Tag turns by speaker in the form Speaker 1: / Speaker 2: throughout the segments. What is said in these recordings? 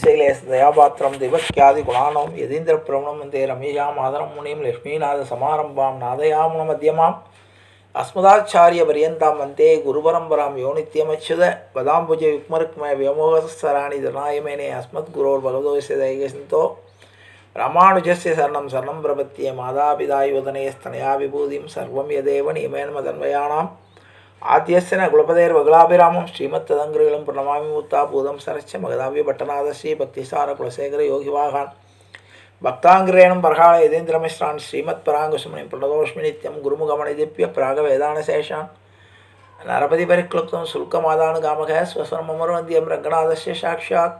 Speaker 1: श्रीशैलेशदयापात्रं दिवक्यादिगुणानं यदीन्द्रप्रवणं वन्दे रमेशां मातरं मुनिं लक्ष्मीनाथसमारम्भां नादयामुनमध्यमाम् अस्मदाचार्यपर्यन्तां वन्दे गुरुपरम्परां यो नित्यमच्युत पदाम्बुजयुग्मरुक्मव्योमोहसराणि धनायमेने अस्मद्गुरोर्भगवतोऽस्य दैकसिन्तो रामानुजस्य शरणं शरणं प्रपद्ये मातापितायुवतनेस्तनया विभूतिं सर्वं यदेव नियमेन मदन्वयानाम् आद्यस्य न कुलपतेर्वगुलाभिरामं श्रीमत्तदङ्घ्रिलं प्रणमामि मूर्ताभूतं सरश्च मगदाव्य भट्टनाथश्री भक्तिसार कुलशेखर योगिवाहान् भक्ताङ्ग्रेणं परहाळ यतीन्द्रमिश्रान् श्रीमत्पराङ्कुशमुनिं प्रणतोऽस्मि नित्यं गुरुमुखमणिदिप्य प्रागवेदानशेषान् नरपतिपरिक्लुप्तं शुल्कमादानुगामकः स्वस्वरममरुवन्द्यं रङ्गनाथस्य साक्षात्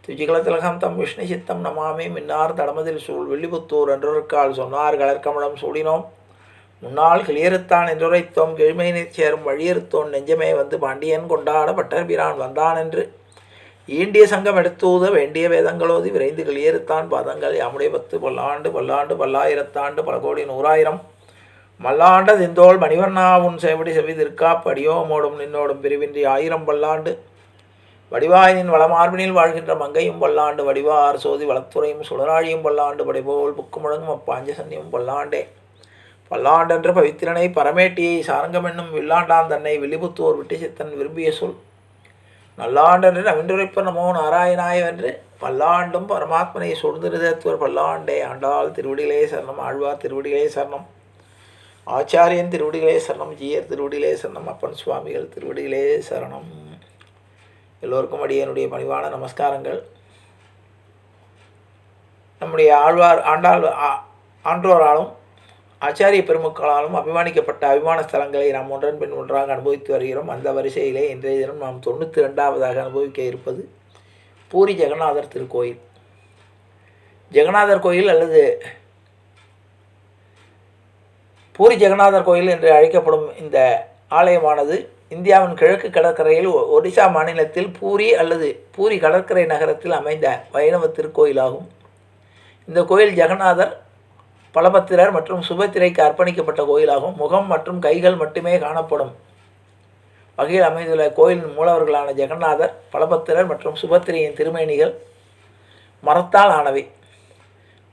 Speaker 1: துஜிகளத்திலகம் தம் விஷ்ணு சித்தம் நமாமி மின்னார் தடமதில் சூழ் வெள்ளிபுத்தூர் என்றொருக்கால் சொன்னார் கலர்கமலம் சூடினோம் முன்னாள் கிளியறுத்தான் என்றுரைத்தோம் கெழுமையினைச் சேரும் வழியறுத்தோன் நெஞ்சமே வந்து பாண்டியன் கொண்டாட பட்டர்பிரான் வந்தான் என்று ஈண்டிய சங்கம் எடுத்தூத வேண்டிய வேதங்களோதி விரைந்து கிளியறுத்தான் பாதங்கள் யாமுடைய 10 பல்லாண்டு பல்லாண்டு பல்லாயிரத்தாண்டு பல கோடி நூறாயிரம் மல்லாண்ட திந்தோள் மணிவண்ணா உன் சேவடி செவிதிற்கா படியோமோடும் நின்னோடும் பிரிவின்றி 1000 பல்லாண்டு வடிவாயினின் வளமார்பினில் வாழ்கின்ற மங்கையும் பல்லாண்டு வடிவார் சோதி வளத்துறையும் சுடராழியும் பல்லாண்டு படைபோல் புக்கு முழங்கும் அப்பாஞ்ச சன்னியும் பல்லாண்டே பல்லாண்டென்ற பவித்திரனை பரமேட்டியை சாரங்கமென்னும் வில்லாண்டான் தன்னை வில்லிபுத்தூர் விட்டு சித்தன் விரும்பிய சொல் நல்லாண்டென்று நவின்றுரைப்பர் நமோ நாராயணாயவென்று பல்லாண்டும் பரமாத்மனை சூழ்ந்திருதத்துவர் பல்லாண்டே ஆண்டாள் திருவடிகளே சரணம் ஆழ்வார் திருவடிகளே சரணம் ஆச்சாரியன் திருவடிகளே சரணம் ஜீயர் திருவடிகளே சரணம் அப்பன் சுவாமிகள் திருவடிகளே சரணம். எல்லோருக்கும் அடியனுடைய பணிவான நமஸ்காரங்கள். நம்முடைய ஆன்றோராலும் ஆச்சாரிய பெருமக்களாலும் அபிமானிக்கப்பட்ட அபிமான ஸ்தலங்களை நாம் ஒன்றன் பின் ஒன்றாக அனுபவித்து வருகிறோம். அந்த வரிசையிலே இன்றைய தினம் நாம் 92வது அனுபவிக்க இருப்பது பூரி ஜெகநாதர் திருக்கோயில். ஜெகநாதர் கோயில் அல்லது பூரி ஜெகநாதர் கோயில் என்று அழைக்கப்படும் இந்த ஆலயமானது இந்தியாவின் கிழக்கு கடற்கரையில் ஒடிசா மாநிலத்தில் பூரி அல்லது பூரி கடற்கரை நகரத்தில் அமைந்த வைணவ திருக்கோயிலாகும். இந்த கோயில் ஜெகநாதர் பலபத்திரர் மற்றும் சுபத்திரைக்கு அர்ப்பணிக்கப்பட்ட கோயிலாகும். முகம் மற்றும் கைகள் மட்டுமே காணப்படும் வகையில் அமைந்துள்ள கோயிலின் மூலவர்களான ஜெகநாதர் பலபத்திரர் மற்றும் சுபத்திரையின் திருமேனிகள் மரத்தால் ஆனவை.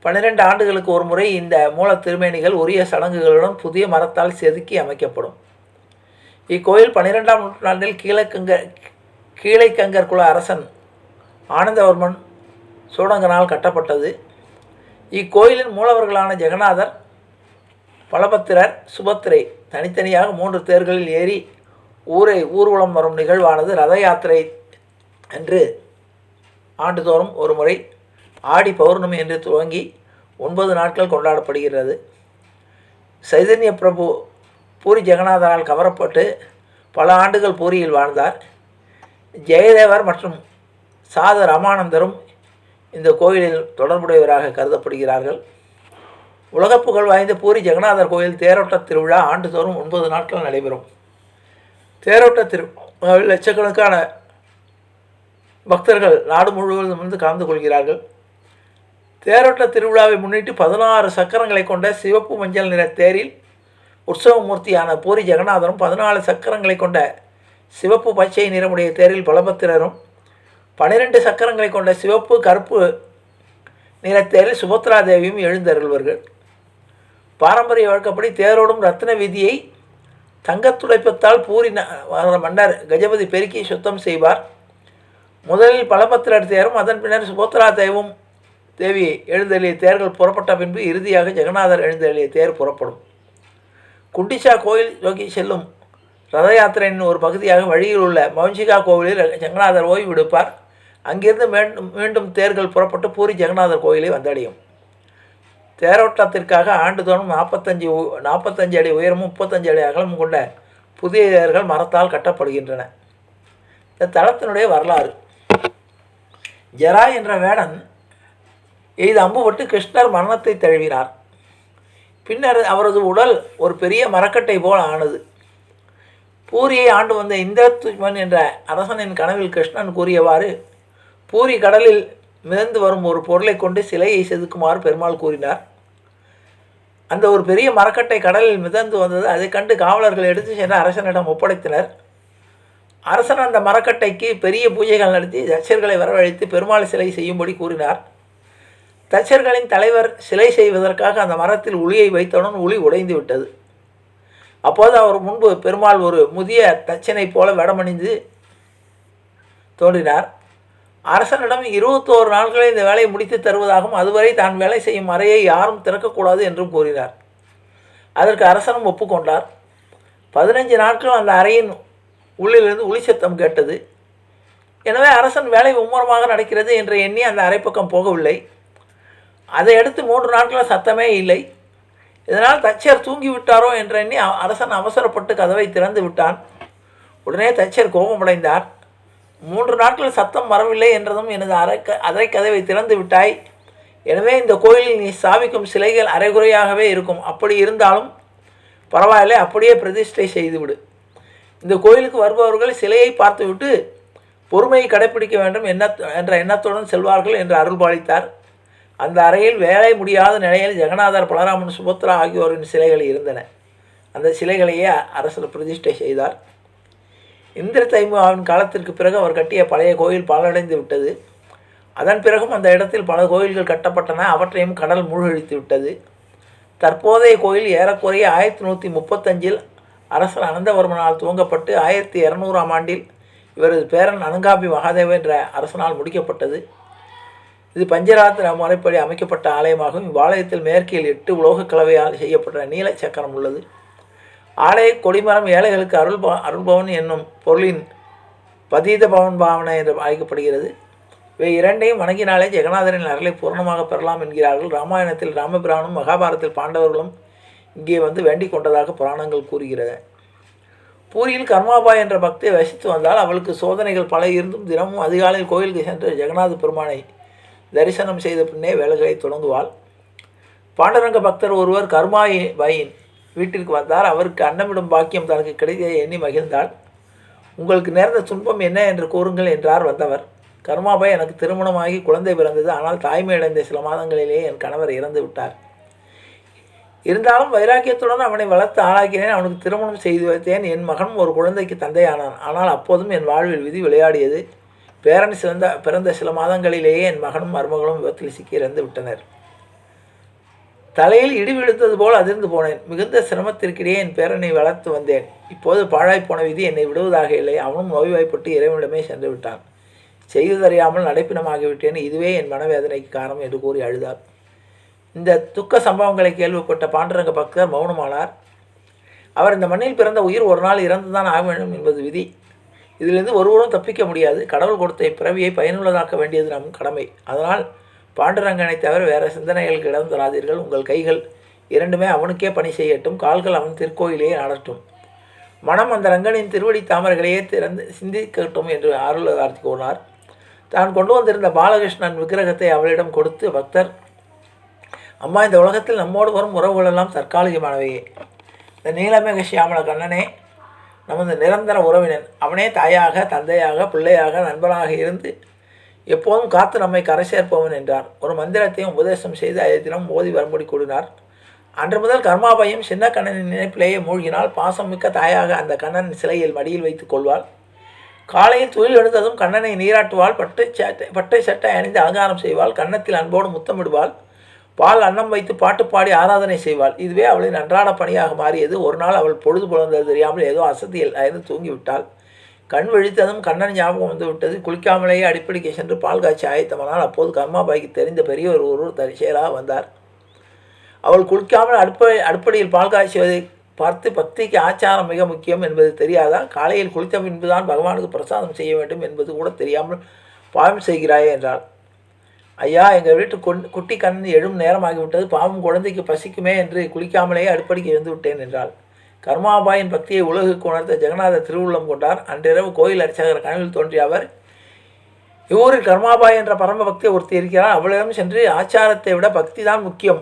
Speaker 1: 12 ஆண்டுகளுக்கு ஒரு முறை இந்த மூல திருமேனிகள் உரிய சடங்குகளுடன் புதிய மரத்தால் செதுக்கி அமைக்கப்படும். இக்கோயில் 12ஆம் நூற்றாண்டில் கீழைக்கங்கர் குல அரசன் ஆனந்தவர்மன் சோழங்கனால் கட்டப்பட்டது. இக்கோயிலின் மூலவர்களான ஜெகநாதர் பலபத்திரர் சுபத்திரை தனித்தனியாக 3 தேர்களில் ஏறி ஊர்வலம் வரும் நிகழ்வானது ரத யாத்திரை என்று ஆண்டுதோறும் ஒரு முறை ஆடி பௌர்ணமி என்று துவங்கி 9 நாட்கள் கொண்டாடப்படுகிறது. சைதன்ய பிரபு பூரி ஜெகநாதரால் கவரப்பட்டு பல ஆண்டுகள் பூரியில் வாழ்ந்தார். ஜெயதேவர் மற்றும் சாத ராமானந்தரும் இந்த கோயிலில் தொடர்புடையவராக கருதப்படுகிறார்கள். உலக புகழ் வாய்ந்த பூரி ஜெகநாதர் கோயில் தேரோட்ட திருவிழா ஆண்டுதோறும் 9 நாட்கள் நடைபெறும். தேரோட்ட திருவிழாவில் லட்சக்கணக்கான பக்தர்கள் நாடு முழுவதும் வந்து கலந்து கொள்கிறார்கள். தேரோட்ட திருவிழாவை முன்னிட்டு 16 சக்கரங்களை கொண்ட சிவப்பு மஞ்சள் நிற தேரில் உற்சவமூர்த்தியான பூரி ஜெகநாதரும் 14 சக்கரங்களை கொண்ட சிவப்பு பச்சை நிறமுடைய தேரில் பலபத்திரரும் 12 சக்கரங்களை கொண்ட சிவப்பு கருப்பு நிறத்தேரில் சுபத்ரா தேவியும் எழுந்தருள்வர்கள். பாரம்பரிய வழக்கப்படி தேரோடும் ரத்ன வீதியை தங்கத்துடைப்பத்தால் பூரி மன்னர் கஜபதி பெருக்கி சுத்தம் செய்வார். முதலில் பலபத்திரர் தேரும் அதன் பின்னர் சுபத்ரா தேவி எழுந்தருளிய தேர்கள் புறப்பட்ட பின்பு இறுதியாக ஜெகநாதர் எழுந்தருளிய தேர் புறப்படும். குண்டிச்சா கோயில் நோக்கி செல்லும் ரத யாத்திரையின் ஒரு பகுதியாக வழியில் உள்ள மௌஞ்சிகா கோவிலில் ஜெகநாதர் ஓய்வு விடுப்பார். அங்கிருந்து மீண்டும் தேர்கள் புறப்பட்டு பூரி ஜெகநாதர் கோயிலை வந்தடையும். தேரோட்டத்திற்காக ஆண்டுதோறும் 45 அடி உயரமும் 35 அடி அகலமும் கொண்ட புதிய தேர்கள் மரத்தால் கட்டப்படுகின்றன. இந்த தலத்தினுடைய வரலாறு: ஜரா என்ற வேடன் எய்து அம்புபட்டு கிருஷ்ணர் மரணத்தை தழுவினார். பின்னர் அவரது உடல் ஒரு பெரிய மரக்கட்டை போல் ஆனது. பூரியை ஆண்டு வந்த இந்திரத்யுமன் என்ற அரசனின் கனவில் கிருஷ்ணன் கூறியவாறு பூரி கடலில் மிதந்து வரும் ஒரு பொருளை கொண்டு சிலையை செதுக்குமாறு பெருமாள் கூறினார். அந்த ஒரு பெரிய மரக்கட்டை கடலில் மிதந்து வந்தது. அதை கண்டு காவலர்கள் எடுத்து சென்ற அரசனிடம் ஒப்படைத்தனர். அரசன் அந்த மரக்கட்டைக்கு பெரிய பூஜைகள் நடத்தி தச்சர்களை வரவழைத்து பெருமாள் சிலை செய்யும்படி கூறினார். தச்சர்களின் தலைவர் சிலை செய்வதற்காக அந்த மரத்தில் உளியை வைத்தவுடன் உளி உடைந்து விட்டது. அப்போது அவர் முன்பு பெருமாள் ஒரு முதிய தச்சனை போல வேடமணிந்து தோன்றினார். அரசனிடம் 21 நாட்களில் இந்த வேலையை முடித்து தருவதாகவும் அதுவரை தான் வேலை செய்யும் அறையை யாரும் திறக்கக்கூடாது என்றும் கூறினார். அதற்கு அரசனும் ஒப்புக்கொண்டார். 15 நாட்கள் அந்த அறையின் உள்ளிலிருந்து ஒளி சத்தம் கேட்டது. எனவே அரசன் வேலை மும்முரமாக நடக்கிறது என்று எண்ணி அந்த அறைப்பக்கம் போகவில்லை. அதை அடுத்து 3 நாட்கள் சத்தமே இல்லை. இதனால் தச்சர் தூங்கிவிட்டாரோ என்று எண்ணி அரசன் அவசரப்பட்டு கதவை திறந்து விட்டான். உடனே தச்சர் கோபமடைந்தார். 3 நாட்கள் சத்தம் வரவில்லை என்றதும் எனது அறை கதவை திறந்து விட்டாய். எனவே இந்த கோயிலில் நீ ஸ்தாபிக்கும் சிலைகள் அரைகுறையாகவே இருக்கும். அப்படி இருந்தாலும் பரவாயில்லை, அப்படியே பிரதிஷ்டை செய்துவிடு. இந்த கோயிலுக்கு வருபவர்கள் சிலையை பார்த்துவிட்டு பொறுமையை கடைப்பிடிக்க வேண்டும் என்ற எண்ணத்துடன் செல்வார்கள் என்று அருள்பாலித்தார். அந்த அறையில் வேலை முடியாத நிலையில் ஜெகநாதர், பலராமன், சுபத்ரா ஆகியோரின் சிலைகள் இருந்தன. அந்த சிலைகளையே அரசர் பிரதிஷ்டை செய்தார். இந்திர தைமுகாவின் காலத்திற்கு பிறகு அவர் கட்டிய பழைய கோயில் பாழடைந்து விட்டது. அதன் பிறகும் அந்த இடத்தில் பல கோயில்கள் கட்டப்பட்டன. அவற்றையும் கடல் மூழ்கடித்து விட்டது. தற்போதைய கோயில் ஏறக்குறைய 1135 அரசர் அனந்தவர்மனால் துவங்கப்பட்டு 1200ஆம் ஆண்டில் இவரது பேரன் அனங்காபி மகாதேவ என்ற அரசனால் முடிக்கப்பட்டது. இது பஞ்சராத்திர முறைப்படி அமைக்கப்பட்ட ஆலயமாகும். இவ்வாலயத்தில் மேற்கில் 8 உலோக கலவையால் செய்யப்பட்ட நீல சக்கரம் உள்ளது. ஆலய கொடிமரம் ஏழைகளுக்கு அருள்பவன் என்னும் பொருளின் பதீத பவன் பாவனை என்று அழைக்கப்படுகிறது. இவை இரண்டையும் வணங்கினாலே ஜெகநாதரின் அருளை பூர்ணமாக பெறலாம் என்கிறார்கள். ராமாயணத்தில் ராமபிரானும் மகாபாரதத்தில் பாண்டவர்களும் இங்கே வந்து வேண்டிக் கொண்டதாக புராணங்கள் கூறுகிறது. பூரியில் கர்மாபாய் என்ற பக்தியை வசித்து வந்தால் அவளுக்கு சோதனைகள் பல இருந்தும் தினமும் அதிகாலையில் கோயிலுக்கு சென்று ஜெகநாத பெருமானை தரிசனம் செய்த பின்னே வேலைகளை தொடங்குவாள். பாண்டரங்க பக்தர் ஒருவர் கர்மாபாயின் வீட்டிற்கு வந்தார். அவருக்கு அன்னமிடும் பாக்கியம் தனக்கு கிடைத்ததை எண்ணி மகிழ்ந்தாள். உங்களுக்கு நேர்ந்த துன்பம் என்ன என்று கூறுங்கள் என்றார் வந்தவர். கர்மாபாய், எனக்கு திருமணமாகி குழந்தை பிறந்தது. ஆனால் தாய்மையடைந்த சில மாதங்களிலேயே என் கணவர் இறந்து விட்டார். இருந்தாலும் வைராக்கியத்துடன் அவனை வளர்த்து ஆளாக்கினேன். அவனுக்கு திருமணம் செய்து வைத்தேன். என் மகனும் ஒரு குழந்தைக்கு தந்தையானான். ஆனால் அப்போதும் என் வாழ்வில் விதி விளையாடியது. பேரன் பிறந்த சில மாதங்களிலேயே என் மகனும் மருமகளும் விபத்தில் சிக்கி இறந்து விட்டனர். தலையில் இடி விழுத்தது போல் அதிர்ந்து போனேன். மிகுந்த சிரமத்திற்கிடையே என் பேரனை வளர்த்து வந்தேன். இப்போது பாழாய்ப்போன விதி என்னை விடுவதாக இல்லை. அவனும் நோய்வாய்ப்பட்டு இறைவனிடமே சென்று விட்டான். செய்து தெரியாமல் நடைப்பினமாகிவிட்டேன். இதுவே என் மனவேதனைக்கு காரணம் என்று கூறி அழுதார். இந்த துக்க சம்பவங்களை கேள்விப்பட்ட பாண்டரங்க பக்தர் மௌனமானார். அவர் இந்த மண்ணில் பிறந்த உயிர் ஒரு நாள் இறந்துதான் ஆக வேண்டும் என்பது விதி. இதிலிருந்து ஒருவரும் தப்பிக்க முடியாது. கடவுள் கொடுத்த இப்பிறவியை பயனுள்ளதாக்க வேண்டியது நம் கடமை. அதனால் பாண்டுரங்கனை தவிர வேறு சிந்தனைகளுக்கு இடம் தராதீர்கள். உங்கள் கைகள் இரண்டுமே அவனுக்கே பணி செய்யட்டும். கால்கள் அவன் திருக்கோயிலேயே நடட்டும். மனம் அந்த ரங்கனின் திருவடி தாமரைகளையே திறந்து சிந்திக்கட்டும் என்று ஆருளதார்த்தி கூறினார். தான் கொண்டு வந்திருந்த பாலகிருஷ்ணன் விக்கிரகத்தை அவளிடம் கொடுத்து பக்தர், அம்மா, இந்த உலகத்தில் நம்மோடு வரும் உறவுகளெல்லாம் தற்காலிகமானவையே. இந்த நீலமேக சியாமல கண்ணனே நமது நிரந்தர உறவினன். அவனே தாயாக, தந்தையாக, பிள்ளையாக, நண்பனாக இருந்து எப்போதும் காத்து நம்மை கரை சேர்ப்பவன் என்றார். ஒரு மந்திரத்தையும் உபதேசம் செய்து அதை தினம் ஓதி வரும்படி கூறினார். அன்று முதல் கர்மாபாயும் சின்ன கண்ணனின் நினைப்பிலேயே மூழ்கினால். பாசம் மிக்க தாயாக அந்த கண்ணன் சிலையில் மடியில் வைத்துக் கொள்வாள். காலையில் துயில் எடுத்ததும் கண்ணனை நீராட்டுவாள். பட்டை சட்டை அணிந்து அலங்காரம் செய்வாள். கன்னத்தில் அன்போடு முத்தமிடுவாள். பால் அன்னம் வைத்து பாட்டு பாடி ஆராதனை செய்வாள். இதுவே அவளின் அன்றாட பணியாக மாறியது. ஒரு நாள் அவள் பொழுது புலர்ந்தது தெரியாமல் ஏதோ அசதியில் அயர்ந்து தூங்கிவிட்டாள். கண் விழித்ததும் கண்ணன் ஞாபகம் வந்து விட்டது. குளிக்காமலேயே அடிப்படைக்கு சென்று பால் காய்ச்சி ஆயத்தமானால். அப்போது கர்மாபாய்க்கு தெரிந்த பெரியவர் ஒருவர் தரிசையலாக வந்தார். அவள் குளிக்காமல் அடுப்படியில் பால் காய்ச்சுவதை பார்த்து, பக்திக்கு ஆச்சாரம் மிக முக்கியம் என்பது தெரியாதா? காலையில் குளித்த பின்புதான் பகவானுக்கு பிரசாதம் செய்ய வேண்டும் என்பது கூட தெரியாமல் பாவம் செய்கிறாயே என்றாள். ஐயா, எங்கள் வீட்டு குட்டி கண்ணன் எழும் நேரமாகிவிட்டது. பாவம் குழந்தைக்கு பசிக்குமே என்று குளிக்காமலேயே அடுப்படிக்கு வந்து விட்டேன் என்றாள். கர்மாபாயின் பக்தியை உலகுக்கு உணர்த்த ஜெகநாதர் திருவுள்ளம் கொண்டார். அன்றிரவு கோயில் அர்ச்சகர் கனவில் தோன்றிய அவர், இவ்வூரில் கர்மாபாய் என்ற பரம பக்தியை ஒருத்தி இருக்கிறார். அவளிடம் சென்று ஆச்சாரத்தை விட பக்தி தான் முக்கியம்.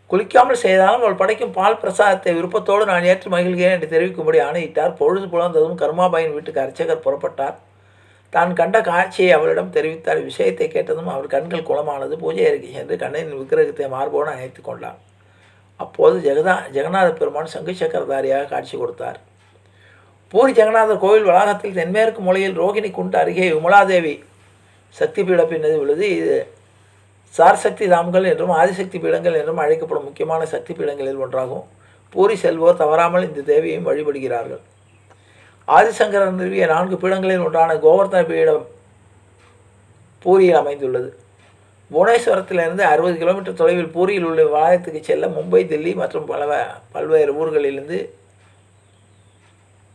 Speaker 1: குளிக்காமல் செய்தாலும் அவள் படைக்கும் பால் பிரசாதத்தை விருப்பத்தோடு நான் ஏற்று மகிழ்கிறேன் என்று தெரிவிக்கும்படி ஆணையிட்டார். பொழுது புலர்ந்ததும் கர்மாபாயின் வீட்டுக்கு அர்ச்சகர் புறப்பட்டார். தான் கண்ட காட்சியை அவளிடம் தெரிவித்தார். விஷயத்தை கேட்டதும் அவர் கண்கள் குளமானது. பூஜை அறைக்கு சென்று கண்ணனின் விக்கிரகத்தை மார்போடு அணைத்து கொண்டார். அப்போது ஜெகநாத பெருமான் சங்கு சக்கரதாரியாக காட்சி கொடுத்தார். பூரி ஜெகநாதர் கோவில் வளாகத்தில் தென்மேற்கு மூலையில் ரோகிணி குண்டு அருகே விமலாதேவி சக்தி பீட பின்னது உள்ளது. இது சார்சக்தி தாம்கள் என்றும் ஆதிசக்தி பீடங்கள் என்றும் அழைக்கப்படும் முக்கியமான சக்தி பீடங்களில் ஒன்றாகும். பூரி செல்வோர் தவறாமல் இந்த தேவியையும் வழிபடுகிறார்கள். ஆதிசங்கரர் நிறுவிய 4 பீடங்களில் ஒன்றான கோவர்த்தன பீடம் பூரியில் அமைந்துள்ளது. புவனேஸ்வரத்திலிருந்து 60 கிலோமீட்டர் தொலைவில் பூரியில் உள்ள விமானத்துக்கு செல்ல மும்பை, தில்லி மற்றும் பல்வேறு ஊர்களிலிருந்து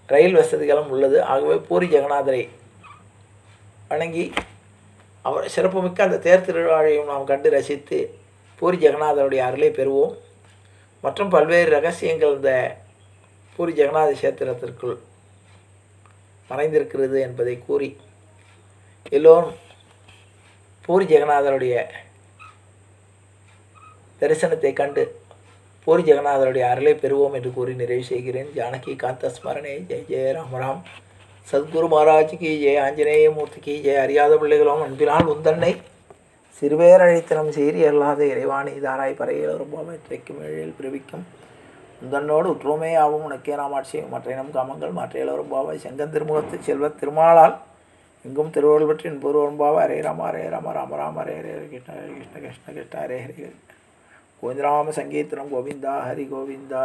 Speaker 1: ரயில் வசதிகளும் உள்ளது. ஆகவே பூரி ஜெகநாதரை வணங்கி அவர் சிறப்புமிக்க அந்த தேர் திருவிழாவையும் நாம் கண்டு ரசித்து பூரி ஜெகநாதருடைய அருளை பெறுவோம். மற்றும் பல்வேறு ரகசியங்கள் இந்த பூரி ஜெகநாத கஷேத்திரத்திற்குள் மறைந்திருக்கிறது என்பதை கூறி எல்லோரும் பூரி ஜெகநாதருடைய தரிசனத்தை கண்டு பூரி ஜெகநாதருடைய அருளை பெறுவோம் என்று கூறி நிறைவு செய்கிறேன். ஜானகி காந்த ஸ்மரணே. ஜெய் ஜெய ராமராம். சத்குரு மகாராஜ் கி ஜெய. ஆஞ்சநேய மூர்த்தி கி ஜெய. அறியாத பிள்ளைகளும் அன்பினால் உந்தன்னை சிறுபேர் அழைத்தனம் சீரி அல்லாத இறைவாணி தாராய் பறையில் ரொம்ப வெற்றைக்கும் எழில் பிரிவிக்கும் உந்தன்னோடு உற்றுமே ஆகும் உனக்கே நாம் ஆட்சியும் மற்ற இனம் காமங்கள் மற்ற இளவரும் பாவாய் செங்கன் திருமுகத்து செல்வ திருமாலால் எங்கும் திருவள்ளுவர் பற்றி என்பொருவரும் பாவா. ஹரே ராம ஹரே ராம ராம ராம ஹரே ஹரே கிருஷ்ண ஹரே கிருஷ்ண கிருஷ்ண கிருஷ்ண ஹரே ஹரே கோவிந்தராம சங்கீர்த்தனம் கோவிந்தா ஹரி கோவிந்தா.